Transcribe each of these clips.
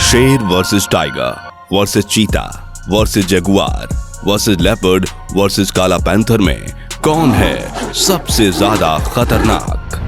शेर versus tiger versus चीता versus Jaguar versus leopard versus काला पैंथर में कौन है सबसे ज्यादा खतरनाक।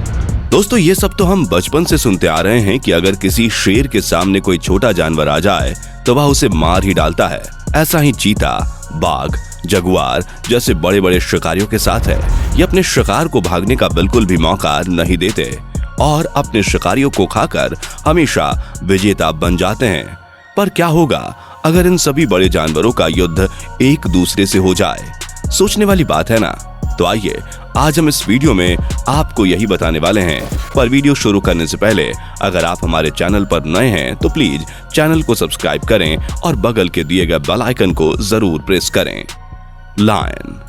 दोस्तों, ये सब तो हम बचपन से सुनते आ रहे हैं कि अगर किसी शेर के सामने कोई छोटा जानवर आ जाए तो वह उसे मार ही डालता है। ऐसा ही चीता, बाघ, जगुआर जैसे बड़े बड़े शिकारियों के साथ है। ये अपने शिकार को भागने का बिल्कुल भी मौका नहीं देते और अपने शिकारियों को खाकर हमेशा विजेता बन जाते हैं। पर क्या होगा अगर इन सभी बड़े जानवरों का युद्ध एक दूसरे से हो जाए? सोचने वाली बात है ना। तो आइए आज हम इस वीडियो में आपको यही बताने वाले हैं। पर वीडियो शुरू करने से पहले अगर आप हमारे चैनल पर नए हैं तो प्लीज चैनल को सब्सक्राइब करें और बगल के दिए गए बेल आइकन को जरूर प्रेस करें। लायन।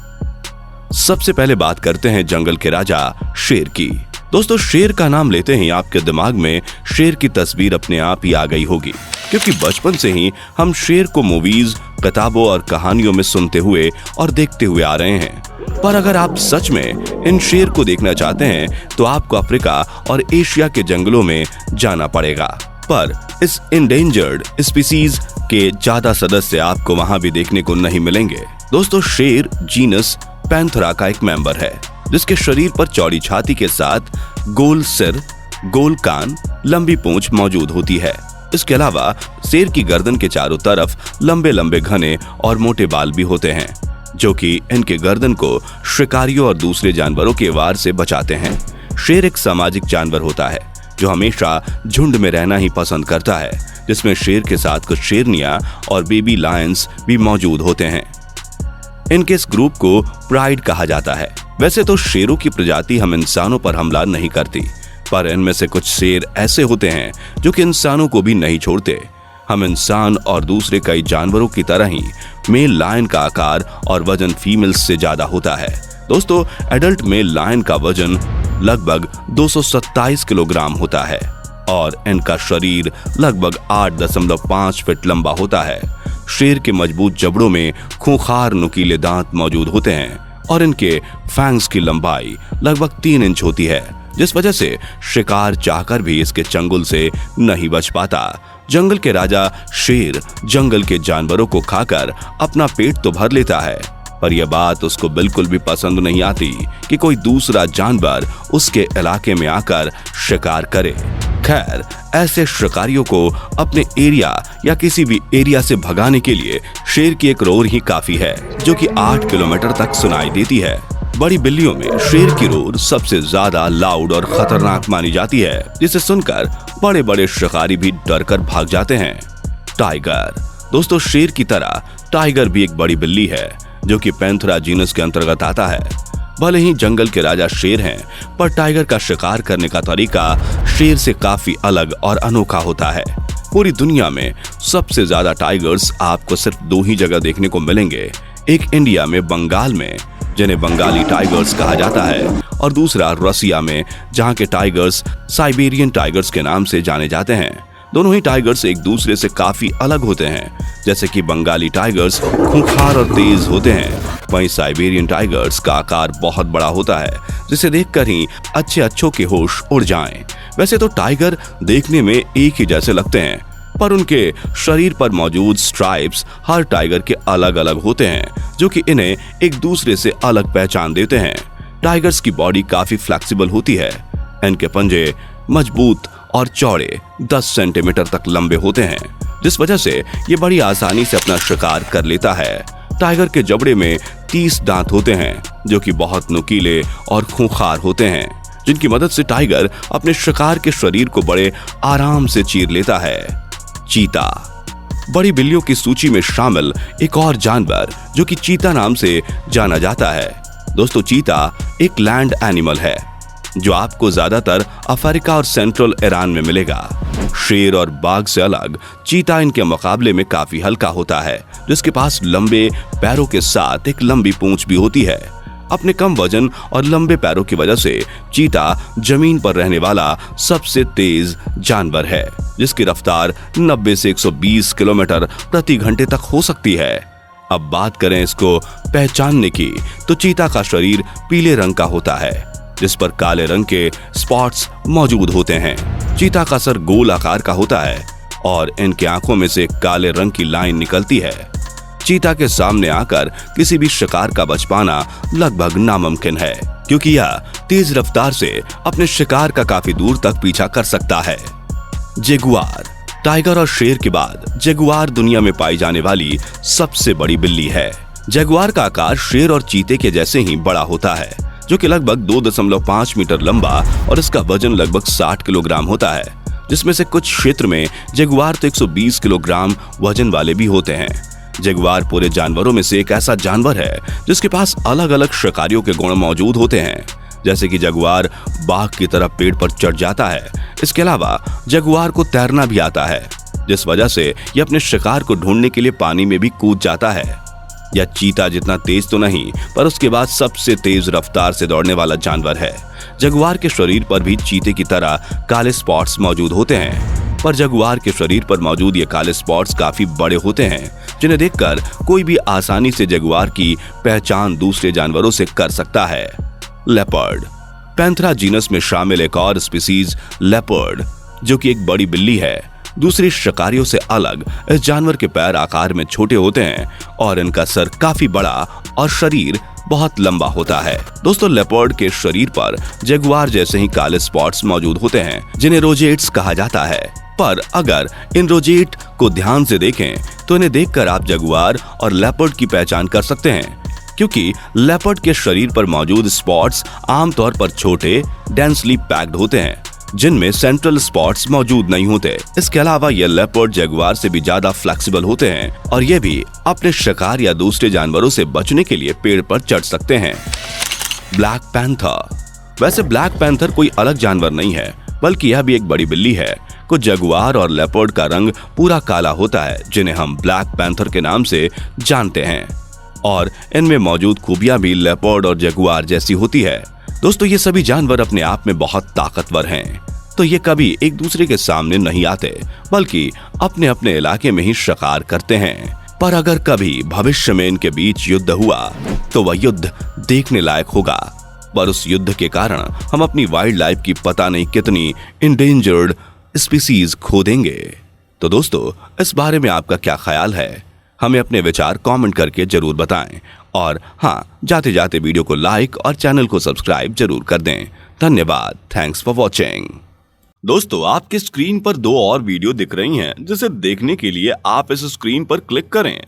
सबसे पहले बात करते हैं जंगल के राजा शेर की। दोस्तों, शेर का नाम लेते ही आपके दिमाग में शेर की तस्वीर अपने आप ही आ गई होगी, क्योंकि बचपन से ही हम शेर को मूवीज, किताबों और कहानियों में सुनते हुए और देखते हुए आ रहे हैं। पर अगर आप सच में इन शेर को देखना चाहते हैं तो आपको अफ्रीका और एशिया के जंगलों में जाना पड़ेगा। पर इस इंडेंजर्ड स्पीसीज के ज्यादा सदस्य आपको वहां भी देखने को नहीं मिलेंगे। दोस्तों, शेर जीनस पैंथेरा का एक मेंबर है, जिसके शरीर पर चौड़ी छाती के साथ गोल सिर, गोल कान, लंबी पूंछ मौजूद होती है। इसके अलावा शेर की गर्दन के चारों तरफ लंबे लंबे घने और मोटे बाल भी होते हैं, जो कि इनके गर्दन को शिकारियों और दूसरे जानवरों के वार से बचाते हैं। शेर एक सामाजिक जानवर होता है जो हमेशा झुंड में रहना ही पसंद करता है, जिसमें शेर के साथ कुछ शेरनियां और बेबी लायंस भी मौजूद होते हैं। इनके इस ग्रुप को प्राइड कहा जाता है। वैसे तो शेरों की प्रजाति हम इंसानों पर हमला नहीं करती, पर इनमें से कुछ शेर ऐसे होते हैं जो कि इंसानों को भी नहीं छोड़ते। हम इंसान और दूसरे कई जानवरों की तरह ही मेल लायन का आकार और वजन फीमेल्स से ज्यादा होता है। दोस्तों, एडल्ट मेल लायन का वजन लगभग 227 किलोग्राम होता है और इनका शरीर लगभग 8.5 फीट लंबा होता है। शेर के मजबूत जबड़ों में खूंखार नुकीले दांत मौजूद होते हैं और इनके फैंग्स की लंबाई लगभग 3 इंच होती है, जिस वजह से शिकार चाहकर भी इसके चंगुल से नहीं बच पाता। जंगल के राजा शेर जंगल के जानवरों को खाकर अपना पेट तो भर लेता है, पर यह बात उसको बिल्कुल भी पसंद नहीं आती कि कोई दूसरा जानवर उसके इलाके में आकर शिकार करे। खैर, ऐसे शिकारियों को अपने एरिया या किसी भी एरिया से भगाने के लिए शेर की एक रोर ही काफी है, जो कि 8 किलोमीटर तक सुनाई देती है। बड़ी बिल्लियों में शेर की रोर सबसे ज्यादा लाउड और खतरनाक मानी जाती है, जिसे सुनकर बड़े बड़े शिकारी भी डर कर भाग जाते हैं। टाइगर। दोस्तों, शेर की तरह टाइगर भी एक बड़ी बिल्ली है, जो कि पैंथेरा जीनस के अंतर्गत आता है। भले ही जंगल के राजा शेर हैं, पर टाइगर का शिकार करने का तरीका शेर से काफी अलग और अनोखा होता है। पूरी दुनिया में सबसे ज्यादा टाइगर्स आपको सिर्फ 2 ही जगह देखने को मिलेंगे। एक इंडिया में बंगाल में, जिन्हें बंगाली टाइगर्स कहा जाता है, और दूसरा रसिया में, जहां के टाइगर्स साइबेरियन टाइगर्स के नाम से जाने जाते हैं। दोनों ही टाइगर्स एक दूसरे से काफी अलग होते हैं। जैसे कि बंगाली टाइगर्स खूंखार और तेज होते हैं, वहीं साइबेरियन टाइगर्स का आकार बहुत बड़ा होता है, जिसे देखकर ही अच्छों के होश उड़ जाएं। वैसे तो टाइगर देखने में एक ही जैसे लगते हैं, पर उनके शरीर पर मौजूद स्ट्राइप्स हर टाइगर के अलग अलग होते हैं, जो कि इन्हें एक दूसरे से अलग पहचान देते हैं। टाइगर्स की बॉडी काफी फ्लेक्सिबल होती है। इनके पंजे मजबूत और चौड़े 10 सेंटीमीटर तक लंबे होते हैं, जिस वजह से ये बड़ी आसानी से अपना शिकार कर लेता है। टाइगर के जबड़े में 30 दांत होते हैं, जो कि बहुत नुकीले और खूंखार होते हैं, जिनकी मदद से टाइगर अपने शिकार के शरीर को बड़े आराम से चीर लेता है। चीता। बड़ी बिल्लियों की सूची में शामिल एक और जानवर जो कि चीता नाम से जाना जाता है। दोस्तों, चीता एक लैंड एनिमल है, जो आपको ज्यादातर अफ्रीका और सेंट्रल ईरान में मिलेगा। शेर और बाघ से अलग चीता इनके मुकाबले में काफी हल्का होता है, जिसके पास लंबे पैरों के साथ एक लंबी पूंछ भी होती है। अपने कम वजन और लंबे पैरों की वजह से चीता जमीन पर रहने वाला सबसे तेज जानवर है, जिसकी रफ्तार 90 से 120 किलोमीटर प्रति घंटे तक हो सकती है। अब बात करें इसको पहचानने की, तो चीता का शरीर पीले रंग का होता है। जिस पर काले रंग के स्पॉट्स मौजूद होते हैं। चीता का सर गोल आकार का होता है और इनके आंखों में से काले रंग की लाइन निकलती है। चीता के सामने आकर किसी भी शिकार का बच पाना लगभग नामुमकिन है, क्योंकि यह तेज रफ्तार से अपने शिकार का काफी दूर तक पीछा कर सकता है। जगुआर टाइगर और शेर के बाद जगुआर दुनिया में पाई जाने वाली सबसे बड़ी बिल्ली है। जगुआर का आकार शेर और चीते के जैसे ही बड़ा होता है, जो कि लगभग 2.5 मीटर लंबा और इसका वजन लगभग 60 किलोग्राम होता है, जिसमें से कुछ क्षेत्र में जगुआर तो 120 किलोग्राम वजन वाले भी होते हैं। जगुआर पूरे जानवरों में से एक ऐसा जानवर है जिसके पास अलग अलग शिकारियों के गुण मौजूद होते हैं, जैसे कि जगुआर बाघ की तरह पेड़ पर चढ़ जाता है। इसके अलावा जगुआर को तैरना भी आता है, जिस वजह से यह अपने शिकार को ढूंढने के लिए पानी में भी कूद जाता है। यह चीता जितना तेज तो नहीं, पर उसके बाद सबसे तेज रफ्तार से दौड़ने वाला जानवर है। जगुआर के शरीर पर भी चीते की तरह काले स्पॉट्स मौजूद होते हैं, पर जगुआर के शरीर पर मौजूद ये काले स्पॉट्स काफी बड़े होते हैं, जिन्हें देखकर कोई भी आसानी से जगुआर की पहचान दूसरे जानवरों से कर सकता है। लेपर्ड पैंथेरा जीनस में शामिल एक और स्पीसीज लेपर्ड, जो कि एक बड़ी बिल्ली है। दूसरी शिकारियों से अलग इस जानवर के पैर आकार में छोटे होते हैं और इनका सर काफी बड़ा और शरीर बहुत लंबा होता है। दोस्तों, लेपर्ड के शरीर पर जगुआर जैसे ही काले स्पॉट्स मौजूद होते हैं, जिन्हें रोजेट्स कहा जाता है। पर अगर इन रोजेट को ध्यान से देखें तो इन्हें देखकर आप जगुआर और लेपर्ड की पहचान कर सकते हैं, क्योंकि लेपर्ड के शरीर पर मौजूद स्पॉट्स आमतौर पर छोटे, डेंसली पैक्ड होते हैं, जिनमें सेंट्रल स्पॉट्स मौजूद नहीं होते। इसके अलावा ये लेपर्ड जगुआर से भी ज्यादा फ्लेक्सिबल होते हैं और ये भी अपने शिकार या दूसरे जानवरों से बचने के लिए पेड़ पर चढ़ सकते हैं। ब्लैक पैंथर वैसे ब्लैक पैंथर कोई अलग जानवर नहीं है, बल्कि यह भी एक बड़ी बिल्ली है। कुछ जगुआर और लेपर्ड का रंग पूरा काला होता है, जिन्हें हम ब्लैक पैंथर के नाम से जानते हैं, और इनमें मौजूद खूबियां भी लेपर्ड और जगुआर जैसी होती है। दोस्तों, ये सभी जानवर अपने आप में बहुत ताकतवर हैं, तो ये कभी एक दूसरे के सामने नहीं आते, बल्कि अपने अपने इलाके में ही शिकार करते हैं। पर अगर कभी भविष्य में इनके बीच युद्ध हुआ तो वह युद्ध देखने लायक होगा, पर उस युद्ध के कारण हम अपनी वाइल्ड लाइफ की पता नहीं कितनी इंडेंजर्ड स्पीसीज खो देंगे। तो दोस्तों, इस बारे में आपका क्या ख्याल है? हमें अपने विचार कमेंट करके जरूर बताएं, और हाँ, जाते जाते वीडियो को लाइक और चैनल को सब्सक्राइब जरूर कर दें। धन्यवाद। Thanks for watching. दोस्तों, आपके स्क्रीन पर 2 और वीडियो दिख रही हैं, जिसे देखने के लिए आप इस स्क्रीन पर क्लिक करें।